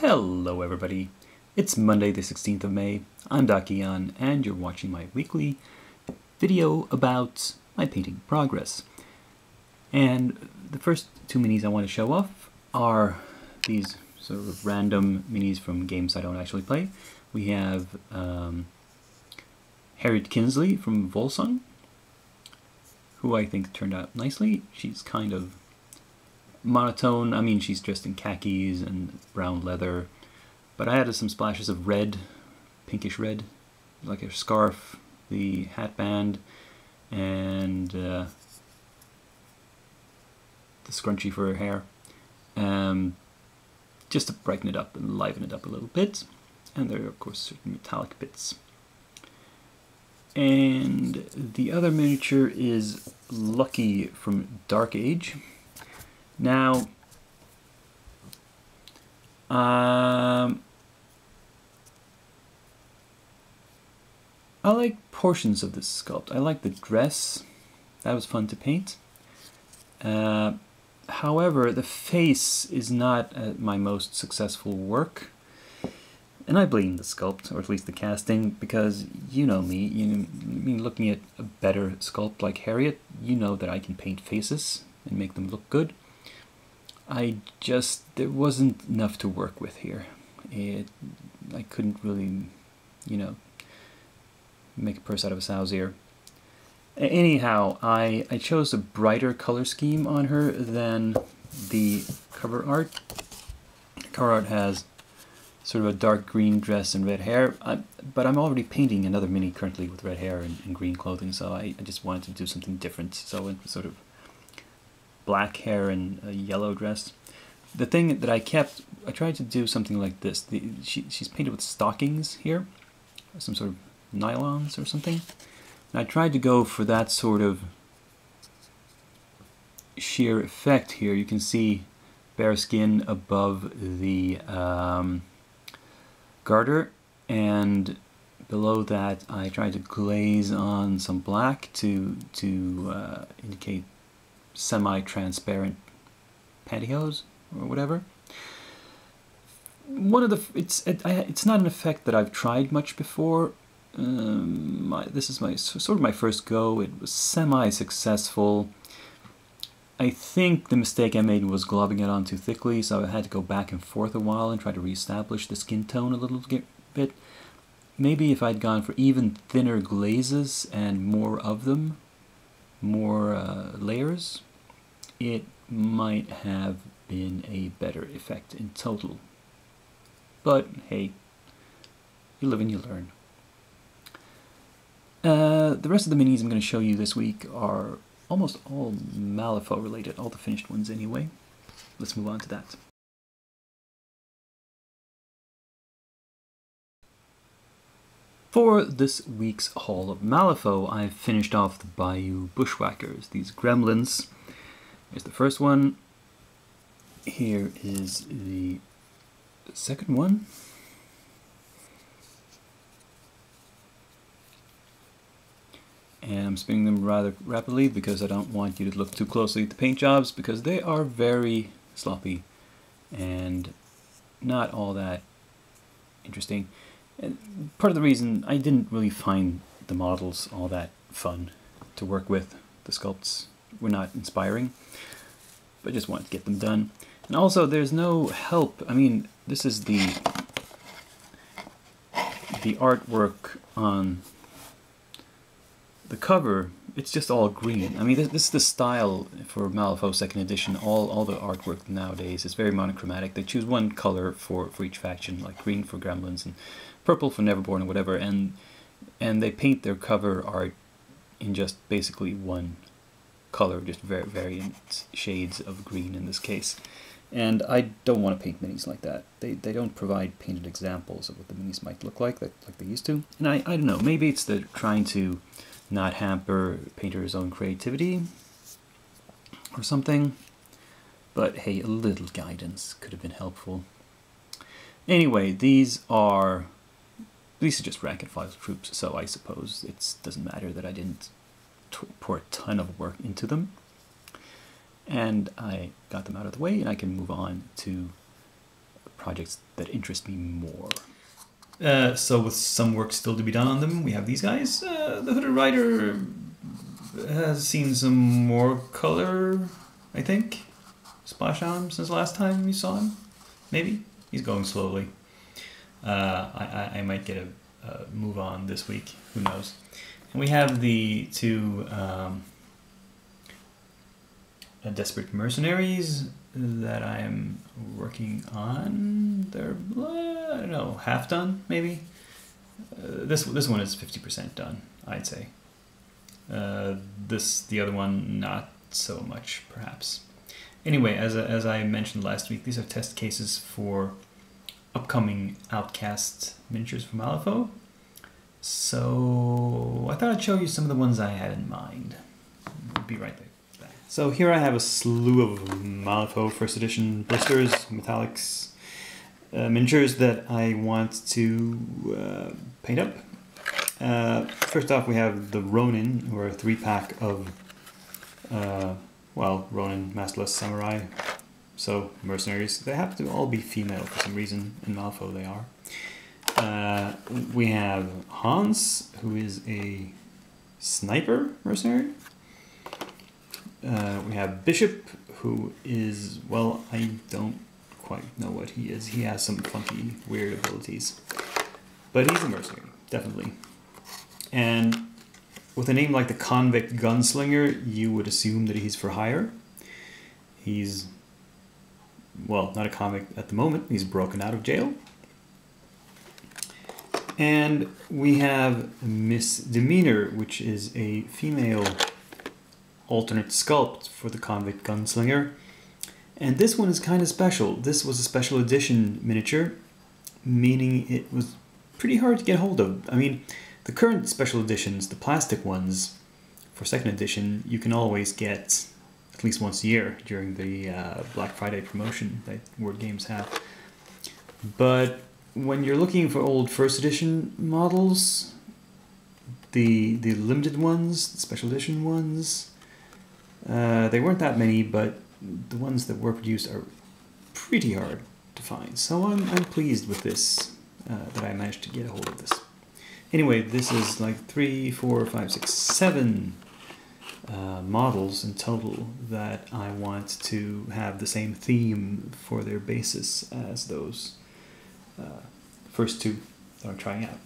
Hello everybody, it's Monday the 16th of May, I'm Dakian and you're watching my weekly video about my painting progress. And the first two minis I want to show off are these sort of random minis from games I don't actually play. We have Harriet Kinsley from Volsung, who I think turned out nicely. She's kind of monotone. I mean, she's dressed in khakis and brown leather, but I added some splashes of red, pinkish red, like a scarf, the hat band, and the scrunchie for her hair, just to brighten it up and liven it up a little bit. And there are of course certain metallic bits. And the other miniature is Lucky from Dark Age. Now, I like portions of this sculpt. I like the dress. That was fun to paint. However, the face is not my most successful work. And I blame the sculpt, or at least the casting, because you know me. Looking at a better sculpt like Harriet, you know that I can paint faces and make them look good. There wasn't enough to work with here. I couldn't really, make a purse out of a sow's ear. Anyhow, I chose a brighter color scheme on her than the cover art. The cover art has sort of a dark green dress and red hair, but I'm already painting another mini currently with red hair and green clothing, so I just wanted to do something different. So it was sort of black hair and a yellow dress. The thing that I tried to do something like this. She's painted with stockings here, some sort of nylons or something. And I tried to go for that sort of sheer effect here. You can see bare skin above the garter, and below that I tried to glaze on some black to indicate semi-transparent pantyhose or whatever. It's not an effect that I've tried much before. This is sort of my first go. It was semi-successful. I think the mistake I made was globbing it on too thickly, so I had to go back and forth a while and try to reestablish the skin tone a little bit. Maybe if I'd gone for even thinner glazes and more of them, more layers, it might have been a better effect in total. But hey, you live and you learn. The rest of the minis I'm going to show you this week are almost all Malifaux related, all the finished ones anyway. Let's move on to that. For this week's haul of Malifaux, I've finished off the Bayou Bushwhackers, these gremlins. Here's the first one. Here is the second one. And I'm spinning them rather rapidly because I don't want you to look too closely at the paint jobs, because they are very sloppy and not all that interesting. And part of the reason I didn't really find the models all that fun to work with. The sculpts were not inspiring, but I just wanted to get them done. And also there's no help. I mean, this is the artwork on the cover. It's just all green. I mean, this is the style for Malifaux 2nd edition. All the artwork nowadays is very monochromatic. They choose one color for each faction, like green for Gremlins and purple for Neverborn or whatever, and they paint their cover art in just basically one color, just variant shades of green in this case. And I don't want to paint minis like that. They don't provide painted examples of what the minis might look like they used to. And I don't know, maybe it's the trying to not hamper painter's own creativity or something. But hey, a little guidance could have been helpful. Anyway, these are just rank and file troops, so I suppose it doesn't matter that I didn't pour a ton of work into them. And I got them out of the way, and I can move on to projects that interest me more. So with some work still to be done on them, we have these guys. The Hooded Rider has seen some more color, I think, splash on him since last time you saw him. Maybe? He's going slowly. I might get a move on this week. Who knows? And we have the two Desperate Mercenaries that I am working the they're, I don't know, half done maybe. This one is 50% done, I'd say. The other one not so much, perhaps. Anyway, as I mentioned last week, these are test cases for upcoming Outcast miniatures from Malifaux. So I thought I'd show you some of the ones I had in mind. I'll be right back. So here I have a slew of Malifaux first edition blisters, metallics, miniatures that I want to paint up. First off, we have the Ronin, or a 3-pack of, Ronin, Masterless, Samurai, so mercenaries. They have to all be female for some reason. In Malifaux they are. We have Hans, who is a sniper mercenary. We have Bishop, who is, well, I don't quite know what he is. He has some funky, weird abilities. But he's a mercenary, definitely. And with a name like the Convict Gunslinger, you would assume that he's for hire. He's, well, not a convict at the moment. He's broken out of jail. And we have Misdemeanor, which is a female alternate sculpt for the Convict Gunslinger. And this one is kind of special. This was a special edition miniature, meaning it was pretty hard to get hold of. I mean, the current special editions, the plastic ones, for second edition, you can always get at least once a year during the Black Friday promotion that Word Games have. But when you're looking for old first edition models, the limited ones, the special edition ones, they weren't that many, but the ones that were produced are pretty hard to find. So I'm pleased with this, that I managed to get a hold of this. Anyway, this is like 3, 4, 5, 6, 7 models in total that I want to have the same theme for their basis as those first two that I'm trying out.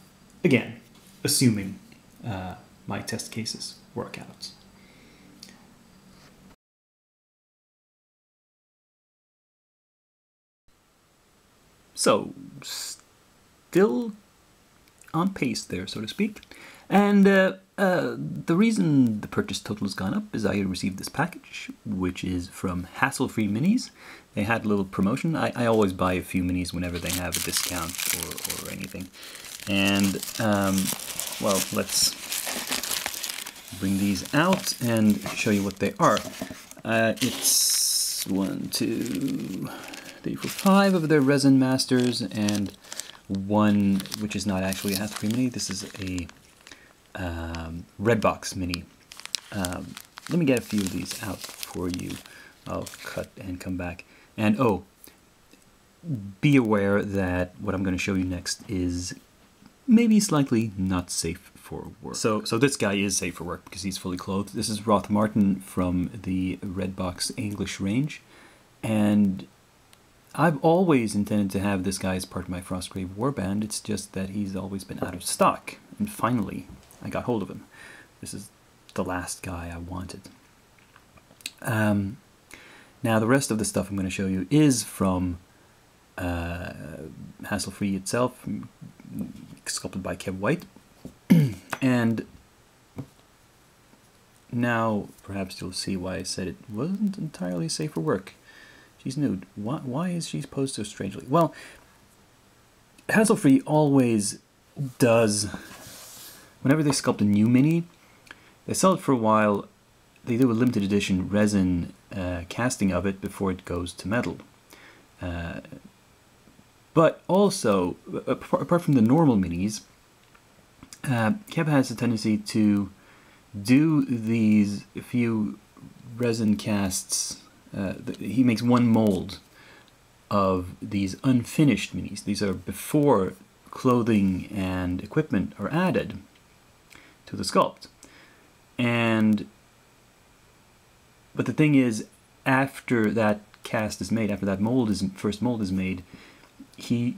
Again, assuming my test cases work out. So, still on pace there, so to speak. And the reason the purchase total has gone up is I received this package, which is from Hassle-Free Minis. They had a little promotion. I always buy a few minis whenever they have a discount or anything. And, well, let's bring these out and show you what they are. It's 1, 2, 3, 4, 5 of their Resin Masters, and one which is not actually a Hassle-Free Mini. This is a Redbox Mini. Let me get a few of these out for you. I'll cut and come back. And oh, be aware that what I'm going to show you next is maybe slightly not safe for work. So this guy is safe for work because he's fully clothed. This is Roth Martin from the Redbox English range, and I've always intended to have this guy as part of my Frostgrave Warband. It's just that he's always been out of stock, and finally I got hold of him. This is the last guy I wanted. Now the rest of the stuff I'm going to show you is from Hassle-Free itself, sculpted by Kev White. And now perhaps you'll see why I said it wasn't entirely safe for work. She's nude. Why is she posed so strangely? Well, Hassle-Free always does, whenever they sculpt a new mini, they sell it for a while, they do a limited edition resin casting of it before it goes to metal. But also, apart from the normal minis, Kev has a tendency to do these few resin casts. He makes one mold of these unfinished minis. These are before clothing and equipment are added to the sculpt. But the thing is, after that cast is made, after that first mold is made, he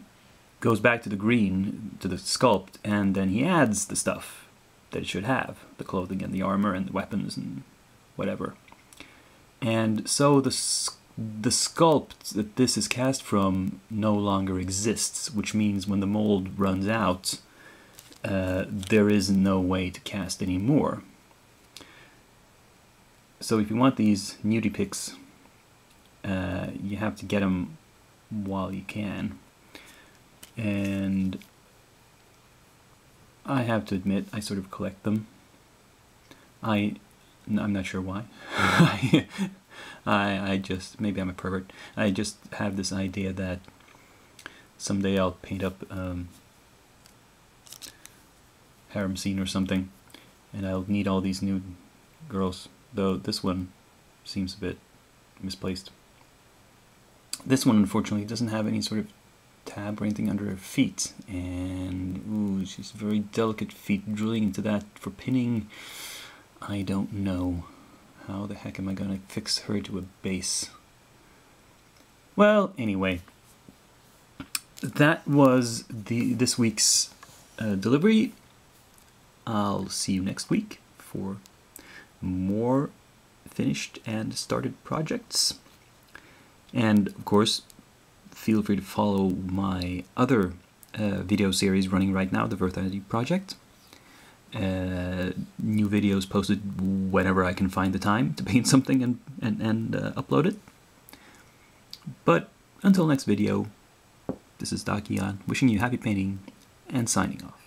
goes back to the green, to the sculpt, and then he adds the stuff that it should have, the clothing and the armor and the weapons and whatever. And so the sculpt that this is cast from no longer exists, which means when the mold runs out, there is no way to cast anymore. So if you want these nudie pics, you have to get them while you can. And I have to admit, I sort of collect them. I'm not sure why. I just, maybe I'm a pervert. I just have this idea that someday I'll paint up harem scene or something, and I'll need all these nude girls. Though this one seems a bit misplaced. This one, unfortunately, doesn't have any sort of tab or anything under her feet, and ooh, she's very delicate feet. Drilling into that for pinning, I don't know. How the heck am I gonna fix her to a base? Well, anyway, that was this week's delivery. I'll see you next week for more finished and started projects. And of course, feel free to follow my other video series running right now, the Virtuality Project. New videos posted whenever I can find the time to paint something and upload it. But until next video, this is Dakian, wishing you happy painting and signing off.